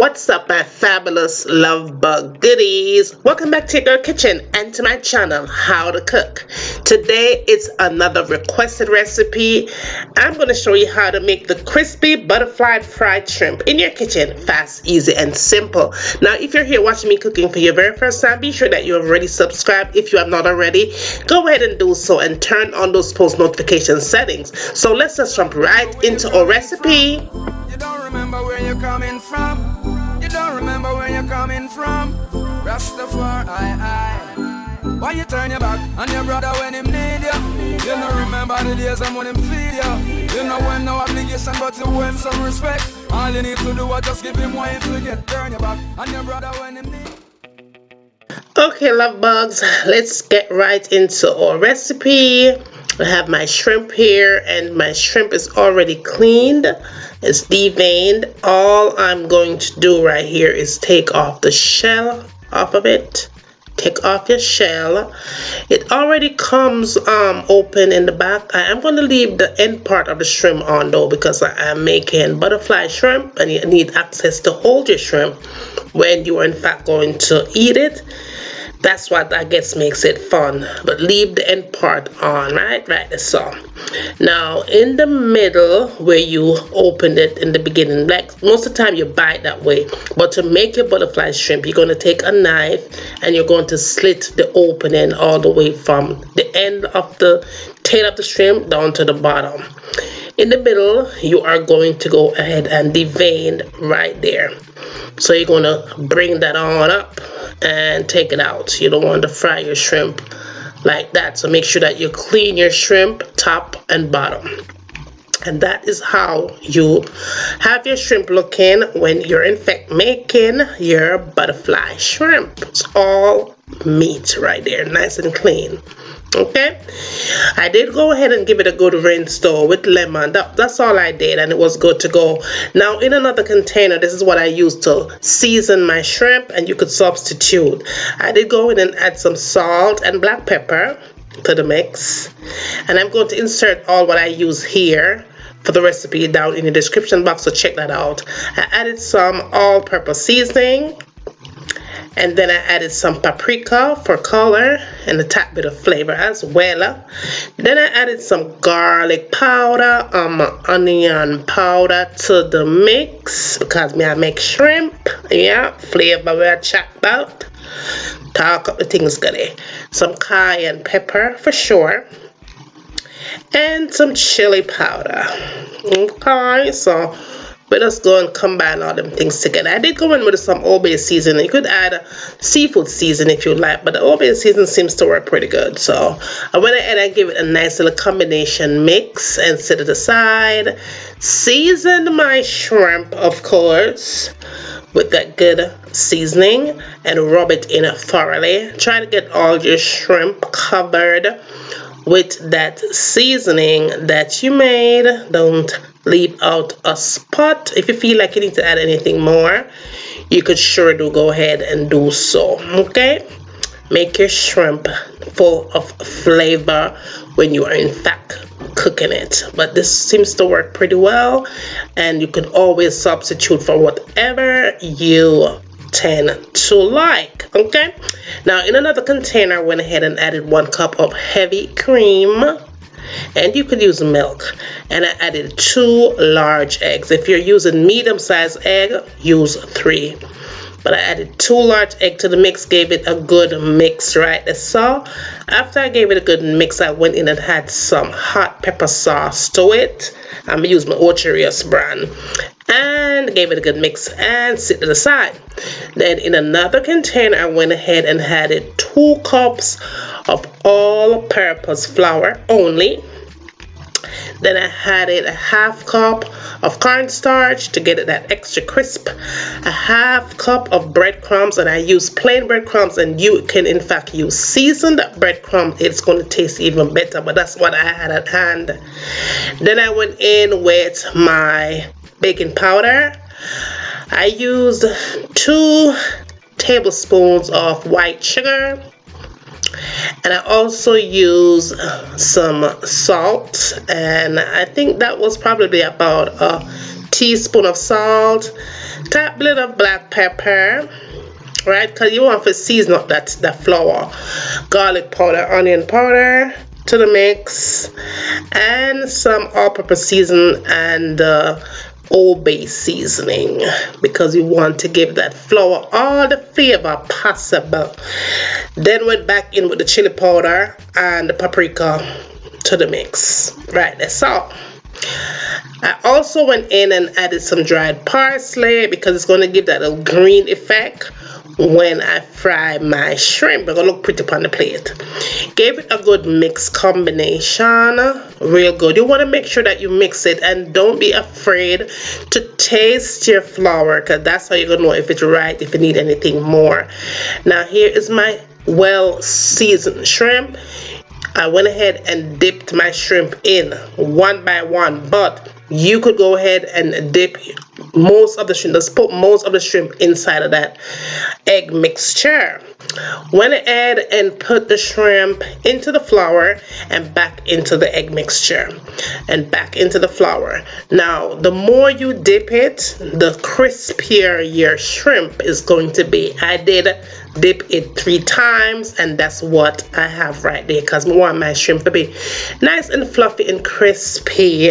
What's up, my fabulous love bug goodies? Welcome back to your girl kitchen and to my channel, How to Cook. Today it's another requested recipe. I'm going to show you how to make the crispy butterfly fried shrimp in your kitchen. Fast, easy, and simple. Now, if you're here watching me cooking for your very first time, be sure that you have already subscribed. If you have not already, go ahead and do so and turn on those post notification settings. So let's just jump right into our recipe. You don't remember where you're coming from. You don't remember where you're coming from. Rastafari, why you turn your back on your brother when him need you? You don't remember the days when him feed you. You know when no obligation but to owe him some respect. All you need to do is just give him one to get turn your back on your brother when him need. Okay, love bugs, let's get right into our recipe. I have my shrimp here, and my shrimp is already cleaned. It's deveined. All I'm going to do right here is take off the shell off of it. Take off your shell. It already comes open in the back. I am going to leave the end part of the shrimp on though, because I am making butterfly shrimp and you need access to hold your shrimp when you are in fact going to eat it. That's what I guess makes it fun. But leave the end part on, right? So now in the middle where you opened it in the beginning, like most of the time you buy it that way, but to make your butterfly shrimp, you're going to take a knife and you're going to slit the opening all the way from the end of the tail of the shrimp down to the bottom. In the middle, you are going to go ahead and devein right there. So you're going to bring that on up and take it out. You don't want to fry your shrimp like that. So make sure that you clean your shrimp top and bottom. And that is how you have your shrimp looking when you're in fact making your butterfly shrimp. It's all meat right there, nice and clean. Okay, I did go ahead and give it a good rinse though with lemon. That's all I did, and it was good to go. Now in another container, this is what I used to season my shrimp, and you could substitute. I did go in and add some salt and black pepper to the mix, and I'm going to insert all what I use here for the recipe down in the description box, so check that out. I added some all-purpose seasoning, and then I added some paprika for color and a tad bit of flavor as well. Then I added some garlic powder, onion powder to the mix because I make shrimp. Yeah, flavor we are chat about. Talk up the things goodie. Some cayenne pepper for sure. And some chili powder. Okay, so let us go and combine all them things together. I did go in with some Old Bay seasoning. You could add seafood seasoning if you like, but the Old Bay seasoning seems to work pretty good. So I went ahead and gave it a nice little combination mix and set it aside. Seasoned my shrimp, of course, with that good seasoning and rub it in thoroughly. Try to get all your shrimp covered with that seasoning that you made. Don't leave out a spot. If you feel like you need to add anything more, you could sure do go ahead and do so. Okay, make your shrimp full of flavor when you are in fact cooking it. But this seems to work pretty well, and you could always substitute for whatever you tend to like. Okay, now in another container I went ahead and added 1 cup of heavy cream, and you could use milk, and I added 2 large eggs. If you're using medium-sized egg, use 3, but I added 2 large eggs to the mix, gave it a good mix right there. So after I gave it a good mix, I went in and had some hot pepper sauce to it. I'm using my Ocherius brand, and gave it a good mix and set it aside. Then in another container I went ahead and added 2 cups of all-purpose flour only. Then I added a 1/2 cup of cornstarch to get it that extra crisp, a 1/2 cup of breadcrumbs, and I use plain breadcrumbs, and you can in fact use seasoned breadcrumbs. It's going to taste even better, but that's what I had at hand. Then I went in with my baking powder. I used 2 tablespoons of white sugar, and I also use some salt, and I think that was probably about a teaspoon of salt, tap bit of black pepper, right? Because you want to season up that flour, garlic powder, onion powder to the mix, and some all-purpose season and Old Bay seasoning, because you want to give that flour all the flavor possible. Then went back in with the chili powder and the paprika to the mix. Right, that's all. I also went in and added some dried parsley because it's going to give that little green effect when I fry my shrimp. It's going to look pretty upon the plate. Gave it a good mix combination, real good. You want to make sure that you mix it, and don't be afraid to taste your flour, because that's how you're going to know if it's right, if you need anything more. Now here is my well seasoned shrimp. I went ahead and dipped my shrimp in one by one, but you could go ahead and dip most of the shrimp. Just put most of the shrimp inside of that egg mixture. Went ahead and put the shrimp into the flour and back into the egg mixture and back into the flour. Now, the more you dip it, the crispier your shrimp is going to be. I did dip it 3 times, and that's what I have right there, because I want my shrimp to be nice and fluffy and crispy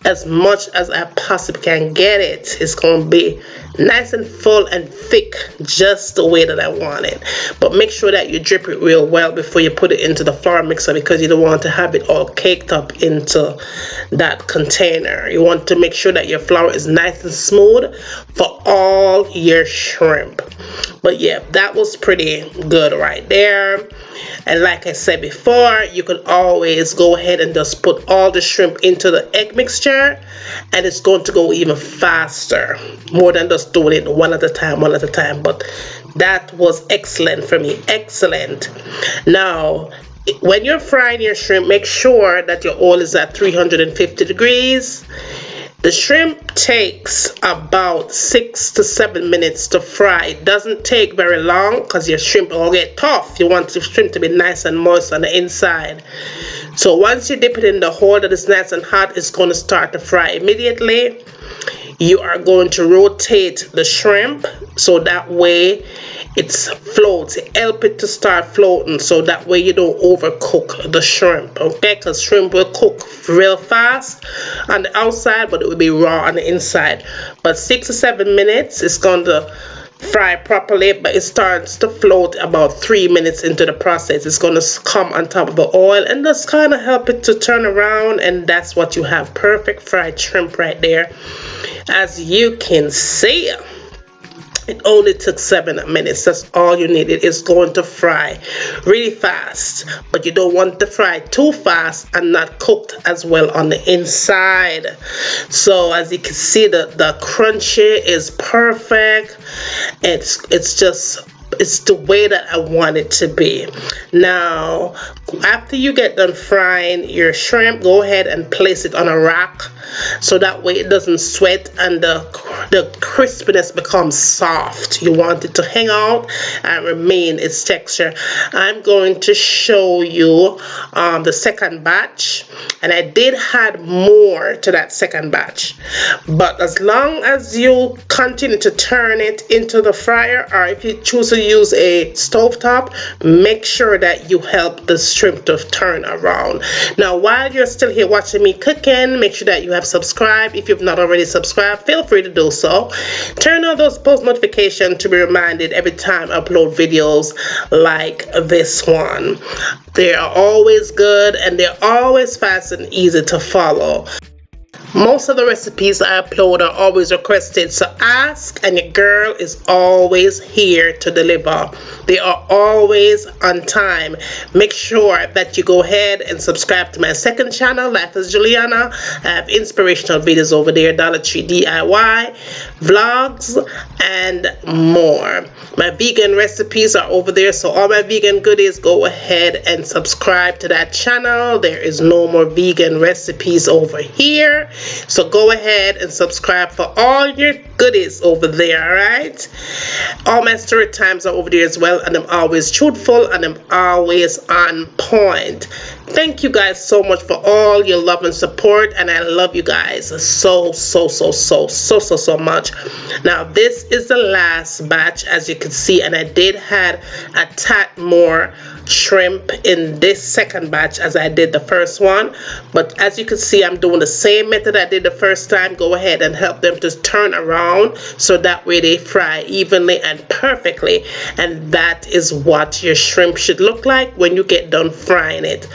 as much as I possibly can get it. It's going to be nice and full and thick, just the way that I want it. But make sure that you drip it real well before you put it into the flour mixer, because you don't want to have it all caked up into that container. You want to make sure that your flour is nice and smooth for all your shrimp. But yeah, that was pretty good right there. And like I said before, you can always go ahead and just put all the shrimp into the egg mixture, and it's going to go even faster, more than just doing it one at a time. But that was excellent for me, excellent. Now, when you're frying your shrimp, make sure that your oil is at 350 degrees. The shrimp takes about 6 to 7 minutes to fry. It doesn't take very long because your shrimp will get tough. You want the shrimp to be nice and moist on the inside. So once you dip it in the hole that is nice and hot, it's going to start to fry immediately. You are going to rotate the shrimp so that way it floats. Help it to start floating so that way you don't overcook the shrimp, okay? Because shrimp will cook real fast on the outside, but it will be raw on the inside. But 6 to 7 minutes it's going to fry properly, but it starts to float about 3 minutes into the process. It's going to come on top of the oil and just kind of help it to turn around, and that's what you have. Perfect fried shrimp right there. As you can see, it only took 7 minutes. That's all you need. It is going to fry really fast, but you don't want to fry too fast and not cooked as well on the inside. So as you can see, the crunchy is perfect. It's the way that I want it to be. Now, after you get done frying your shrimp, go ahead and place it on a rack so that way it doesn't sweat and the crispiness becomes soft. You want it to hang out and remain its texture. I'm going to show you the second batch, and I did add more to that second batch, but as long as you continue to turn it into the fryer, or if you choose to use a stovetop, make sure that you help the shrimp to turn around. Now, while you're still here watching me cooking, make sure that you have subscribed. If you've not already subscribed, feel free to do so. Turn on those post notifications to be reminded every time I upload videos like this one. They are always good, and they're always fast and easy to follow. Most of the recipes I upload are always requested, so ask and your girl is always here to deliver. They are always on time. Make sure that you go ahead and subscribe to my second channel, Life as Juliana. I have inspirational videos over there, Dollar Tree DIY, vlogs, and more. My vegan recipes are over there, so all my vegan goodies, go ahead and subscribe to that channel. There is no more vegan recipes over here. So go ahead and subscribe for all your goodies over there, alright? All my story times are over there as well, and I'm always truthful and I'm always on point. Thank you guys so much for all your love and support, and I love you guys so much. Now this is the last batch, as you can see, and I did had a tad more shrimp in this second batch as I did the first one, but as you can see, I'm doing the same method I did the first time. Go ahead and help them to turn around so that way they fry evenly and perfectly, and that is what your shrimp should look like when you get done frying it.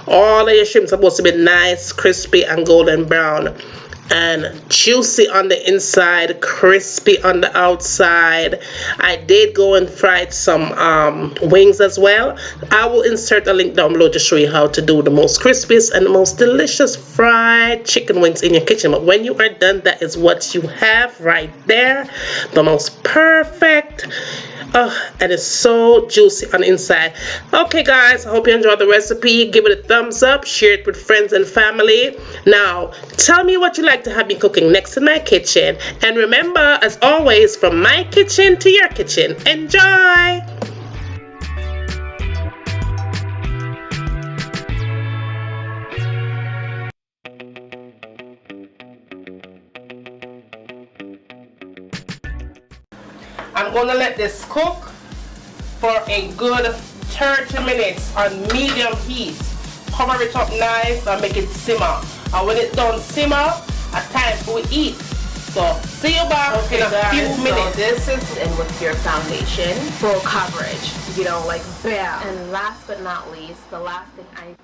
All of your shrimp supposed to be nice, crispy, and golden brown, and juicy on the inside, crispy on the outside. I did go and fried some wings as well. I will insert a link down below to show you how to do the most crispiest and the most delicious fried chicken wings in your kitchen. But when you are done, that is what you have right there, the most perfect. Oh, and it's so juicy on the inside. Okay guys, I hope you enjoyed the recipe. Give it a thumbs up, share it with friends and family. Now tell me what you like to have me cooking next in my kitchen, and remember, as always, from my kitchen to your kitchen, enjoy. I'm gonna let this cook for a good 30 minutes on medium heat. Cover it up nice and make it simmer. And when it's done simmer, a time for we eat. So see you back in a few minutes. So this is in with your foundation, full coverage. You know, like bam. And last but not least, the last thing I